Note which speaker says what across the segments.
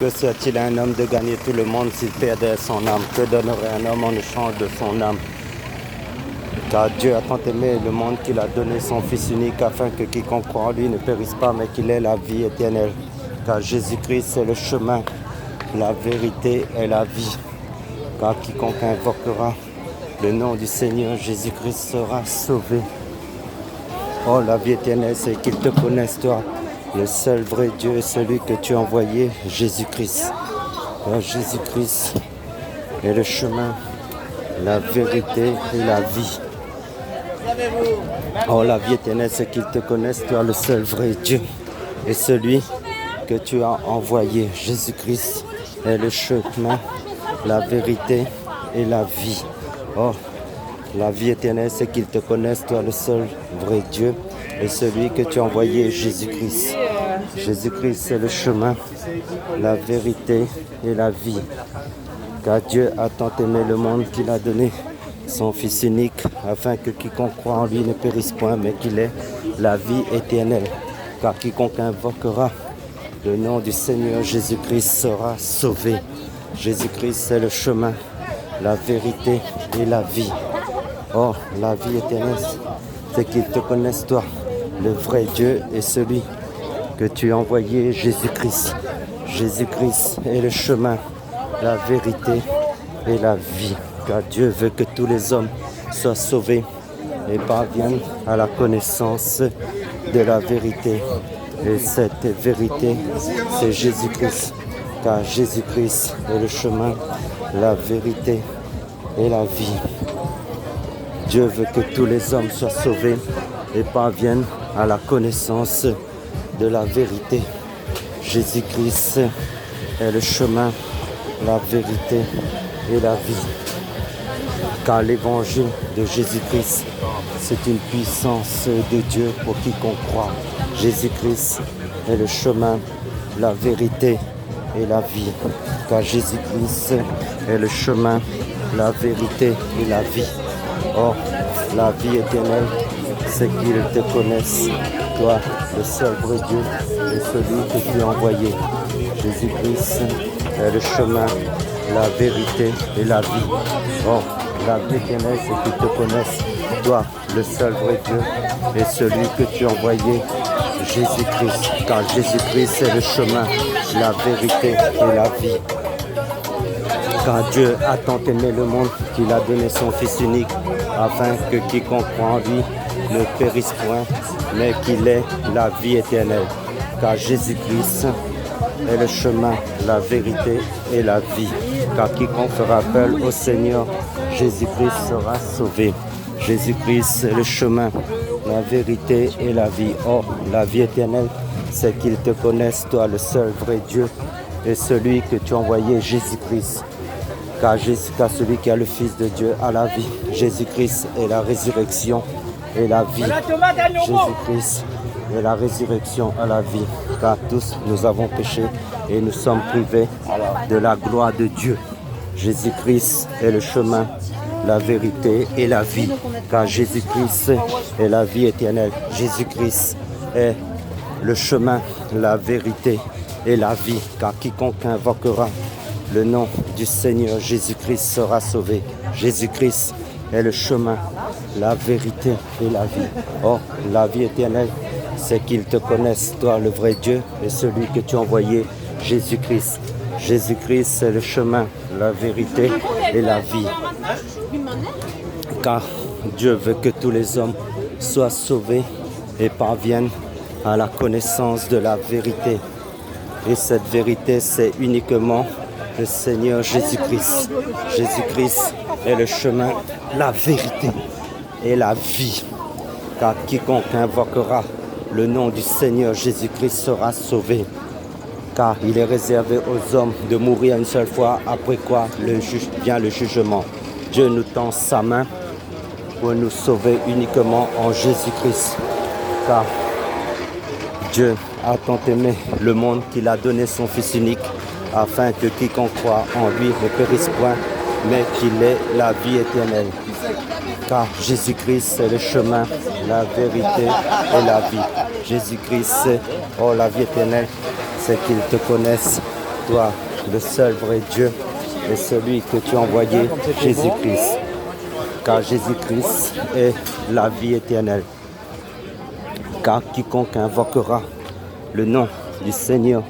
Speaker 1: Que sert-il à un homme de gagner tout le monde s'il perdait son âme? Que donnerait un homme en échange de son âme? Car Dieu a tant aimé le monde qu'il a donné son Fils unique afin que quiconque croit en lui ne périsse pas mais qu'il ait la vie éternelle. Car Jésus-Christ est le chemin, la vérité et la vie. Car quiconque invoquera le nom du Seigneur Jésus-Christ sera sauvé. Oh, la vie éternelle, c'est qu'ils te connaissent, toi, le seul vrai Dieu est celui que tu as envoyé, Jésus-Christ. Oh, Jésus-Christ est le chemin, la vérité et la vie. Oh, la vie éternelle, c'est qu'ils te connaissent, toi, le seul vrai Dieu et celui que tu as envoyé, Jésus-Christ est le chemin, la vérité et la vie. Oh, la vie éternelle, c'est qu'ils te connaissent, toi, le seul vrai Dieu et celui que tu as envoyé, Jésus-Christ. Jésus-Christ, c'est le chemin, la vérité et la vie. Car Dieu a tant aimé le monde qu'il a donné son Fils unique, afin que quiconque croit en lui ne périsse point, mais qu'il ait la vie éternelle. Car quiconque invoquera le nom du Seigneur Jésus-Christ sera sauvé. Jésus-Christ, c'est le chemin, la vérité et la vie. Oh, la vie éternelle, c'est qu'ils te connaissent, toi, le vrai Dieu et celui que tu as envoyé, Jésus-Christ. Jésus-Christ est le chemin, la vérité et la vie. Car Dieu veut que tous les hommes soient sauvés et parviennent à la connaissance de la vérité. Et cette vérité, c'est Jésus-Christ. Car Jésus-Christ est le chemin, la vérité et la vie. Dieu veut que tous les hommes soient sauvés et parviennent à la connaissance de la vérité. Jésus-Christ est le chemin, la vérité et la vie. Car l'évangile de Jésus-Christ, c'est une puissance de Dieu pour quiconque croit. Jésus-Christ est le chemin, la vérité et la vie. Car Jésus-Christ est le chemin, la vérité et la vie. Oh, la vie éternelle, c'est qu'ils te connaissent, toi, le seul vrai Dieu et celui que tu as envoyé. Jésus-Christ est le chemin, la vérité et la vie. Oh, la vie éternelle, c'est qu'ils te connaissent, toi, le seul vrai Dieu et celui que tu as envoyé, Jésus-Christ. Car Jésus-Christ est le chemin, la vérité et la vie. Car Dieu a tant aimé le monde qu'il a donné son Fils unique, afin que quiconque croit en lui ne périsse point, mais qu'il ait la vie éternelle. Car Jésus-Christ est le chemin, la vérité et la vie. Car quiconque fera appel au Seigneur, Jésus-Christ sera sauvé. Jésus-Christ est le chemin, la vérité et la vie. Oh, la vie éternelle, c'est qu'ils te connaissent, toi, le seul vrai Dieu et celui que tu as envoyé, Jésus-Christ. Car celui qui a le Fils de Dieu a la vie. Jésus-Christ est la résurrection et la vie. Jésus-Christ est la résurrection et la vie. Car tous nous avons péché et nous sommes privés de la gloire de Dieu. Jésus-Christ est le chemin, la vérité et la vie. Car Jésus-Christ est la vie éternelle. Jésus-Christ est le chemin, la vérité et la vie. Car quiconque invoquera le nom du Seigneur Jésus-Christ sera sauvé. Jésus-Christ est le chemin, la vérité et la vie. Oh, la vie éternelle, c'est qu'ils te connaissent, toi, le vrai Dieu, et celui que tu as envoyé, Jésus-Christ. Jésus-Christ est le chemin, la vérité et la vie. Car Dieu veut que tous les hommes soient sauvés et parviennent à la connaissance de la vérité. Et cette vérité, c'est uniquement le Seigneur Jésus-Christ. Jésus-Christ est le chemin, la vérité et la vie. Car quiconque invoquera le nom du Seigneur Jésus-Christ sera sauvé. Car il est réservé aux hommes de mourir une seule fois, après quoi vient le jugement. Dieu nous tend sa main pour nous sauver uniquement en Jésus-Christ. Car Dieu a tant aimé le monde qu'il a donné son Fils unique, afin que quiconque croit en lui ne périsse point, mais qu'il ait la vie éternelle. Car Jésus-Christ est le chemin, la vérité et la vie. Jésus-Christ, oh, la vie éternelle, c'est qu'ils te connaissent, toi, le seul vrai Dieu, et celui que tu as envoyé, Jésus-Christ. Car Jésus-Christ est la vie éternelle. Car quiconque invoquera le nom du Seigneur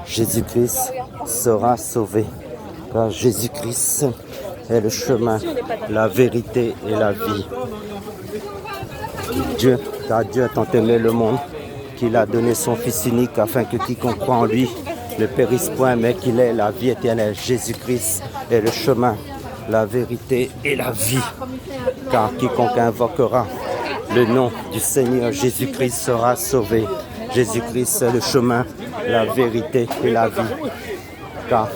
Speaker 1: Jésus-Christ sera sauvé. Car Jésus-Christ est le chemin, la vérité et la vie. Car Dieu a tant aimé le monde qu'il a donné son Fils unique afin que quiconque croit en lui ne périsse point, mais qu'il ait la vie éternelle. Jésus-Christ est le chemin, la vérité et la vie. Car quiconque invoquera le nom du Seigneur Jésus-Christ sera sauvé. Jésus-Christ est le chemin, la vérité et la vie. Car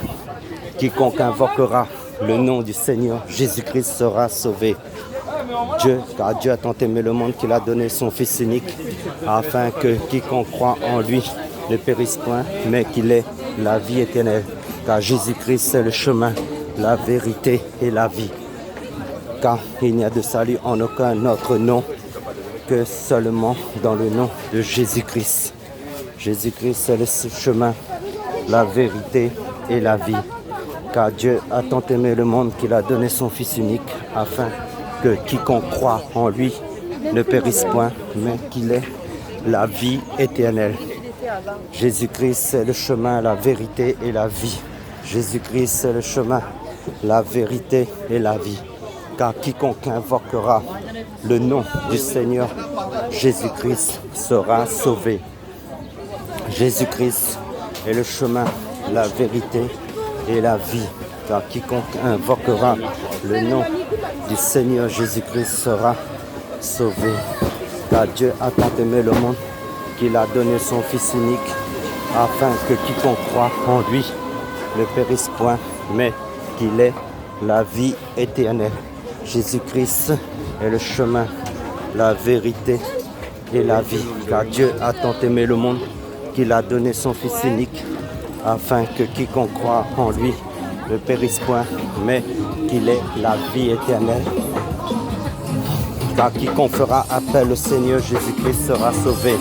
Speaker 1: quiconque invoquera le nom du Seigneur Jésus-Christ sera sauvé. Car Dieu a tant aimé le monde qu'il a donné son Fils unique, afin que quiconque croit en lui ne périsse point, mais qu'il ait la vie éternelle. Car Jésus-Christ est le chemin, la vérité et la vie. Car il n'y a de salut en aucun autre nom que seulement dans le nom de Jésus-Christ. Jésus-Christ est le chemin, la vérité et la vie. Car Dieu a tant aimé le monde qu'il a donné son Fils unique, afin que quiconque croit en lui ne périsse point, mais qu'il ait la vie éternelle. Jésus-Christ est le chemin, la vérité et la vie. Jésus-Christ est le chemin, la vérité et la vie. Car quiconque invoquera le nom du Seigneur Jésus-Christ sera sauvé. Jésus-Christ est le chemin, la vérité et la vie. Car quiconque invoquera le nom du Seigneur Jésus-Christ sera sauvé. Car Dieu a tant aimé le monde qu'il a donné son Fils unique, afin que quiconque croit en lui ne périsse point, mais qu'il ait la vie éternelle. Jésus-Christ est le chemin, la vérité et la vie. Car Dieu a tant aimé le monde qu'il a donné son Fils unique, afin que quiconque croit en lui ne périsse point, mais qu'il ait la vie éternelle. Car quiconque fera appel au Seigneur Jésus-Christ sera sauvé.